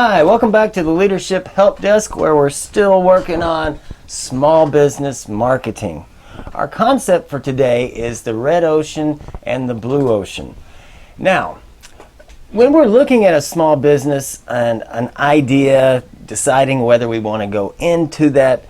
Hi, welcome back to the Leadership Help Desk, where we're still working on small business marketing. Our concept for today is the red ocean and the blue ocean. Now, when we're looking at a small business and an idea, deciding whether we want to go into that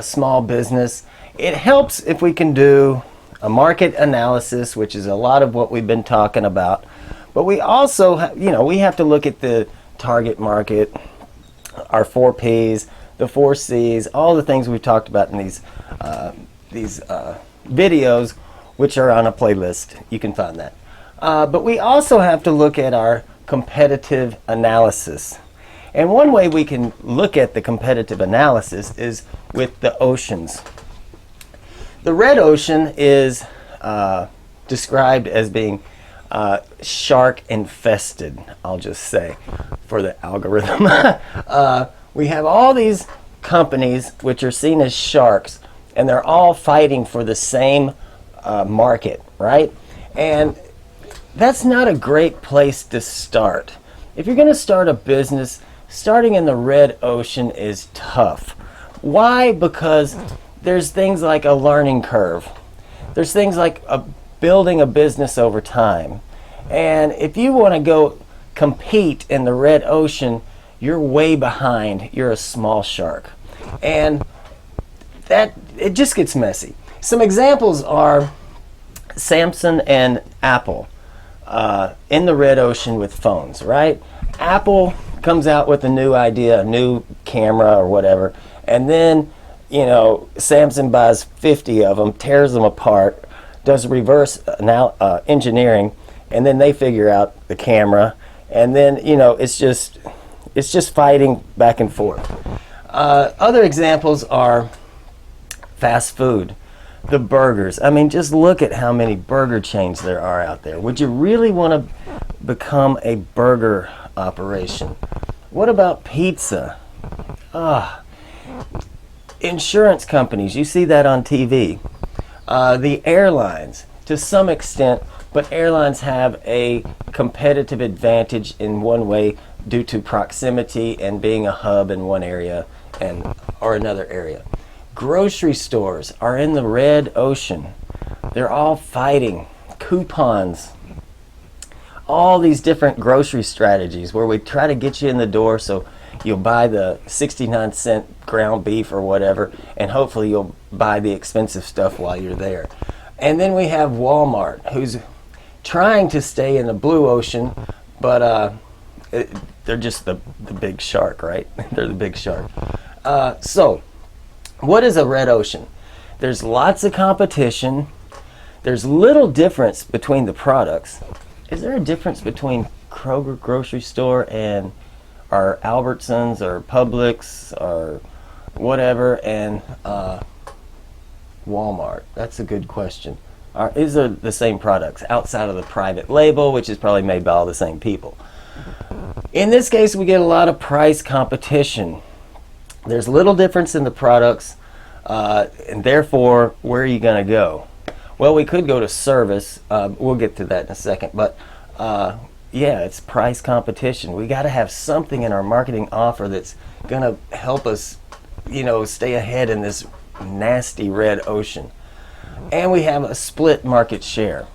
small business, it helps if we can do a market analysis, which is a lot of what we've been talking about. But we also, we have to look at the target market, our 4 Ps, the 4 Cs, all the things we've talked about in these videos, which are on a playlist. You can find that. But we also have to look at our competitive analysis. And one way we can look at the competitive analysis is with the oceans. The red ocean is described as being shark infested, I'll just say, for the algorithm. We have all these companies which are seen as sharks, and they're all fighting for the same market, right? And that's not a great place to start. If you're going to start a business, starting in the red ocean is tough. Why? Because there's things like a learning curve. There's things like building a business over time. And if you want to go compete in the red ocean, you're way behind. You're a small shark. And it just gets messy. Some examples are Samsung and Apple in the red ocean with phones, right? Apple comes out with a new idea, a new camera or whatever, and then Samsung buys 50 of them, tears them apart, does reverse engineering, and then they figure out the camera, and then it's just fighting back and forth. Other examples are fast food, the burgers. I mean, just look at how many burger chains there are out there. Would you really want to become a burger operation? What about pizza? Insurance companies, you see that on TV. The airlines, to some extent, but airlines have a competitive advantage in one way due to proximity and being a hub in one area or another area. Grocery stores are in the red ocean. They're all fighting. Coupons. All these different grocery strategies where we try to get you in the door so you'll buy the 69-cent ground beef or whatever, and hopefully you'll buy the expensive stuff while you're there. And then we have Walmart, who's trying to stay in the blue ocean, but they're just the big shark, right? They're the big shark. So, what is a red ocean? There's lots of competition. There's little difference between the products. Is there a difference between Kroger grocery store and our Albertsons or Publix or whatever and Walmart? That's a good question. Is there the same products outside of the private label, which is probably made by all the same people? In this case, we get a lot of price competition. There's little difference in the products, and therefore, where are you going to go? Well, we could go to service. We'll get to that in a second, but yeah, it's price competition. We got to have something in our marketing offer that's going to help us, stay ahead in this nasty red ocean. And we have a split market share.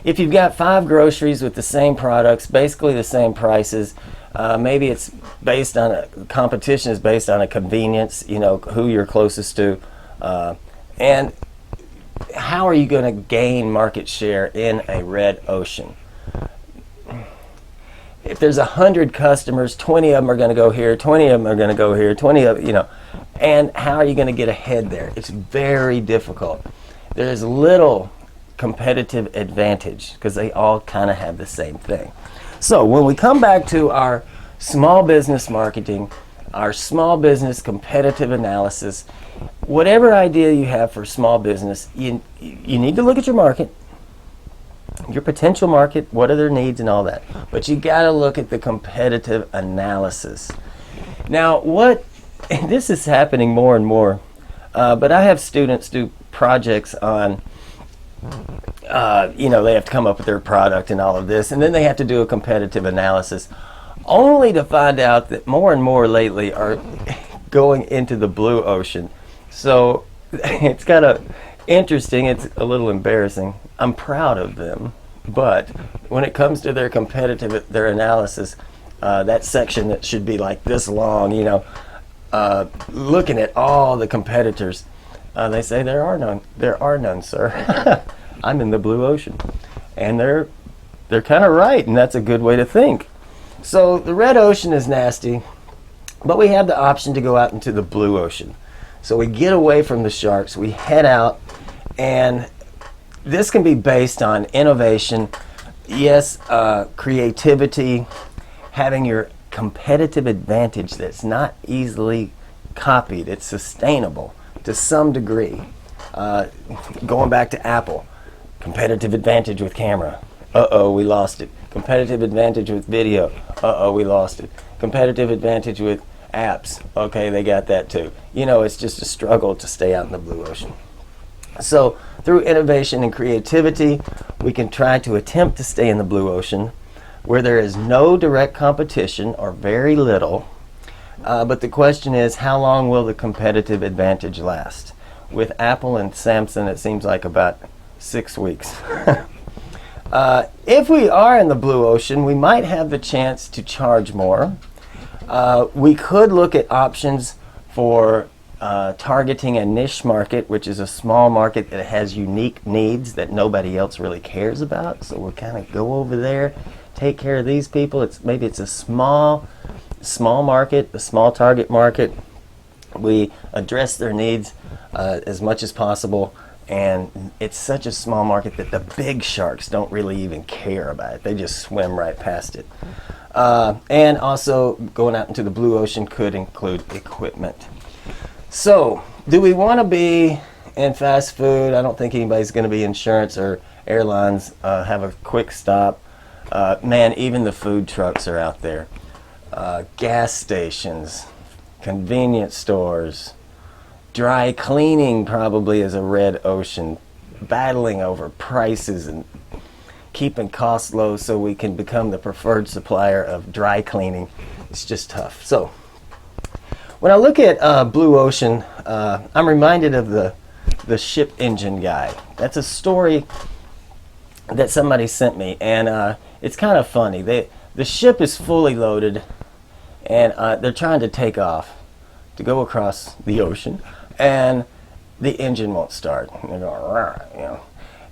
If you've got 5 groceries with the same products, basically the same prices, maybe it's based on competition is based on a convenience, who you're closest to, and how are you going to gain market share in a red ocean? If there's 100 customers, 20 of them are going to go here, 20 of them are going to go here, 20 of and how are you going to get ahead there? It's very difficult. There's little competitive advantage because they all kind of have the same thing. So when we come back to our small business marketing, our small business competitive analysis, whatever idea you have for small business, you need to look at your market, your potential market, what are their needs and all that. But you got to look at the competitive analysis. Now, this is happening more and more, but I have students do projects on, they have to come up with their product and all of this, and then they have to do a competitive analysis only to find out that more and more lately are going into the blue ocean. So it's kind of interesting. It's a little embarrassing. I'm proud of them, but when it comes to their competitive, their analysis, that section that should be like this long, looking at all the competitors, they say there are none. There are none, sir. I'm in the blue ocean, and they're kind of right, and that's a good way to think. So the red ocean is nasty, but we have the option to go out into the blue ocean. So we get away from the sharks, we head out, and this can be based on innovation, yes, creativity, having your competitive advantage that's not easily copied. It's sustainable to some degree. Going back to Apple, competitive advantage with camera. Uh-oh, we lost it. Competitive advantage with video. Uh-oh, we lost it. Competitive advantage with apps. Okay, they got that too. It's just a struggle to stay out in the blue ocean. So through innovation and creativity, we can try to attempt to stay in the blue ocean where there is no direct competition or very little. But the question is, how long will the competitive advantage last? With Apple and Samsung, it seems like about 6 weeks. If we are in the blue ocean, we might have the chance to charge more. We could look at options for targeting a niche market, which is a small market that has unique needs that nobody else really cares about. So we'll kind of go over there, take care of these people. Maybe it's a small market, a small target market. We address their needs as much as possible, and it's such a small market that the big sharks don't really even care about it. They just swim right past it. And also going out into the blue ocean could include equipment. So do we want to be in fast food? I don't think anybody's going to be insurance or airlines. Have a quick stop. Man, even the food trucks are out there. Gas stations, convenience stores, dry cleaning probably is a red ocean, battling over prices and keeping costs low so we can become the preferred supplier of dry cleaning. It's just tough. So when I look at blue ocean, I'm reminded of the ship engine guy. That's a story that somebody sent me, and it's kind of funny. The ship is fully loaded, and they're trying to take off to go across the ocean, and the engine won't start. And they're going,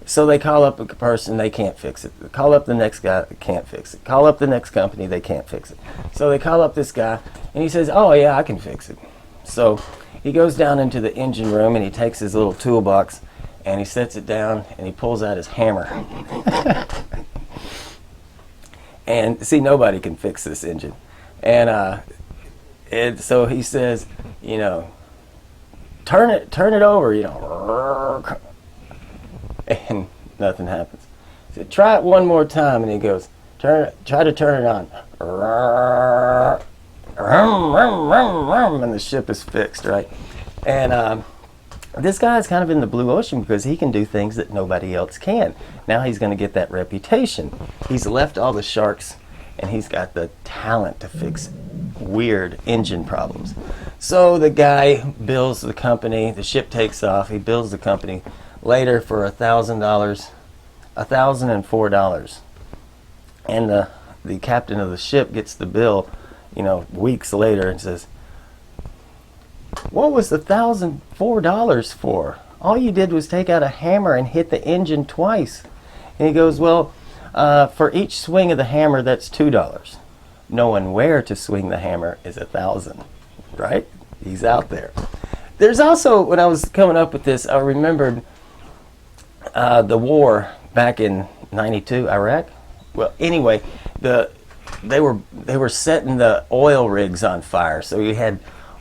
So they call up a person, they can't fix it. They call up the next guy, they can't fix it. Call up the next company, they can't fix it. So they call up this guy, and he says, oh yeah, I can fix it. So he goes down into the engine room, and he takes his little toolbox, and he sets it down, and he pulls out his hammer. And see, nobody can fix this engine. And so he says, turn it over, and nothing happens. He said, try it one more time, and he goes, try to turn it on. And the ship is fixed, right? And this guy is kind of in the blue ocean because he can do things that nobody else can. Now he's going to get that reputation. He's left all the sharks, and he's got the talent to fix weird engine problems. So the guy bills the company, the ship takes off, he bills the company later for $1,000, $1,004. And the captain of the ship gets the bill, weeks later, and says, what was the $1,004 for? All you did was take out a hammer and hit the engine twice. And he goes, well, for each swing of the hammer, that's $2. Knowing where to swing the hammer is $1,000, right? He's out there. There's also, when I was coming up with this, I remembered the war back in '92, Iraq. Well, anyway, they were setting the oil rigs on fire, so you had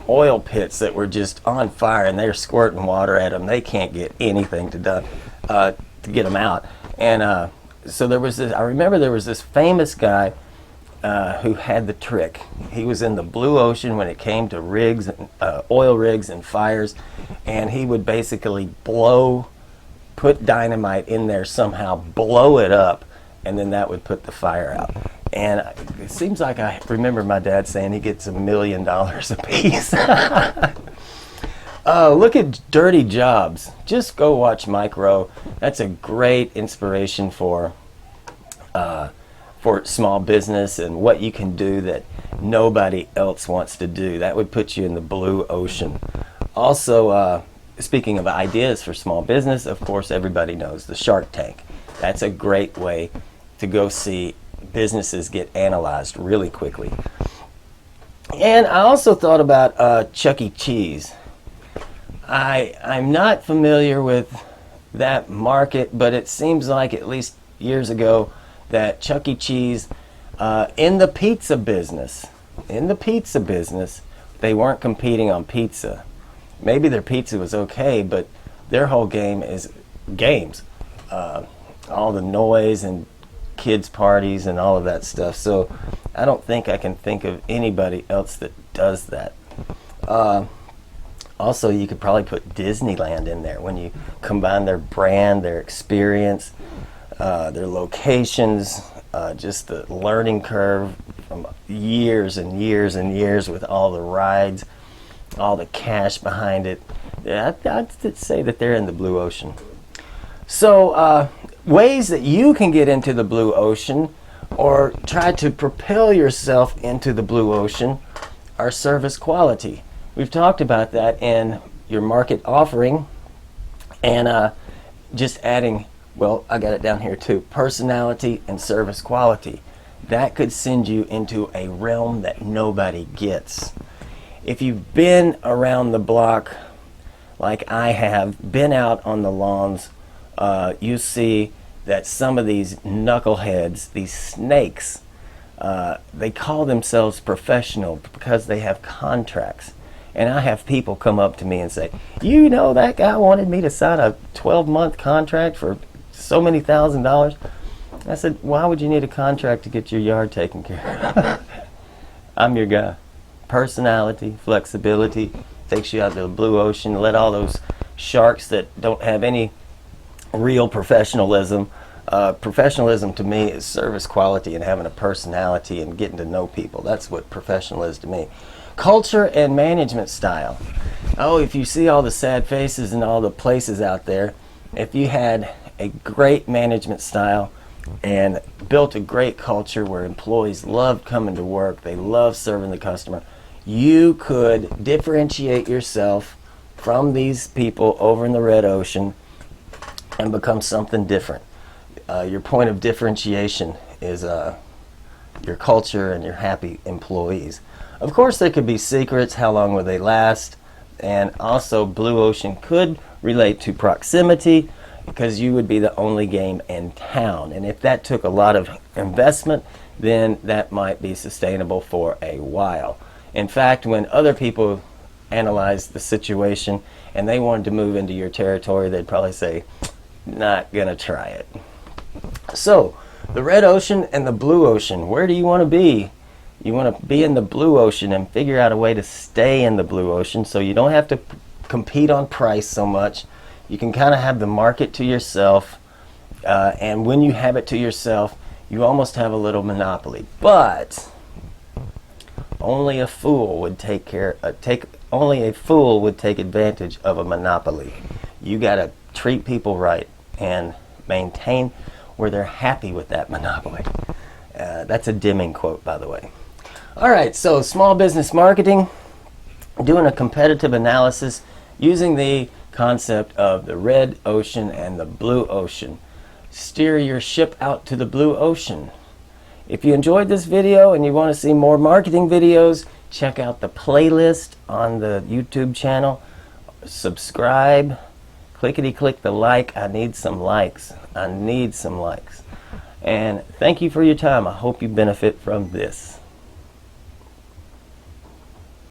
oil pits that were just on fire, and they're squirting water at them. They can't get anything to get them out. And so there was this. I remember there was this famous guy who had the trick. He was in the blue ocean when it came to rigs, oil rigs and fires, and he would basically put dynamite in there somehow, blow it up, and then that would put the fire out. And it seems like I remember my dad saying he gets $1 million a piece. Look at Dirty Jobs. Just go watch Mike Rowe. That's a great inspiration for small business and what you can do that nobody else wants to do. That would put you in the blue ocean. Also, speaking of ideas for small business, of course, everybody knows the Shark Tank. That's a great way to go see businesses get analyzed really quickly. And I also thought about Chuck E. Cheese. I'm not familiar with that market, but it seems like at least years ago that Chuck E. Cheese, in the pizza business, they weren't competing on pizza. Maybe their pizza was okay, but their whole game is games. All the noise and kids' parties and all of that stuff. So I don't think I can think of anybody else that does that. Also, you could probably put Disneyland in there when you combine their brand, their experience, their locations, just the learning curve from years and years and years with all the rides, all the cash behind it. Yeah, I'd say that they're in the blue ocean. So ways that you can get into the blue ocean or try to propel yourself into the blue ocean are service quality. We've talked about that in your market offering, and just adding, well, I got it down here too, personality and service quality. That could send you into a realm that nobody gets. If you've been around the block like I have, been out on the lawns, you see that some of these knuckleheads, these snakes, they call themselves professional because they have contracts. And I have people come up to me and say, you know, that guy wanted me to sign a 12-month contract for so many $1,000s. I said, why would you need a contract to get your yard taken care of? I'm your guy. Personality, flexibility, takes you out to the blue ocean. Let all those sharks that don't have any real professionalism. Professionalism to me is service quality and having a personality and getting to know people. That's what professional is to me. Culture and management style. Oh, if you see all the sad faces and all the places out there, if you had a great management style and built a great culture where employees loved coming to work, they love serving the customer, you could differentiate yourself from these people over in the red ocean and become something different. Your point of differentiation is your culture and your happy employees. Of course, there could be secrets. How long will they last? And also, blue ocean could relate to proximity because you would be the only game in town. And if that took a lot of investment, then that might be sustainable for a while. In fact, when other people analyzed the situation and they wanted to move into your territory, they'd probably say, not gonna try it. So, the red ocean and the blue ocean, where do you want to be? You want to be in the blue ocean and figure out a way to stay in the blue ocean so you don't have to compete on price so much. You can kind of have the market to yourself, and when you have it to yourself, you almost have a little monopoly. But only a fool would take advantage of a monopoly. You got to treat people right and maintain where they're happy with that monopoly. That's a Deming quote, by the way. All right, so small business marketing, doing a competitive analysis using the concept of the red ocean and the blue ocean. Steer your ship out to the blue ocean. If you enjoyed this video and you want to see more marketing videos, check out the playlist on the YouTube channel. Subscribe. Clickety-click the like. I need some likes. I need some likes. And thank you for your time. I hope you benefit from this.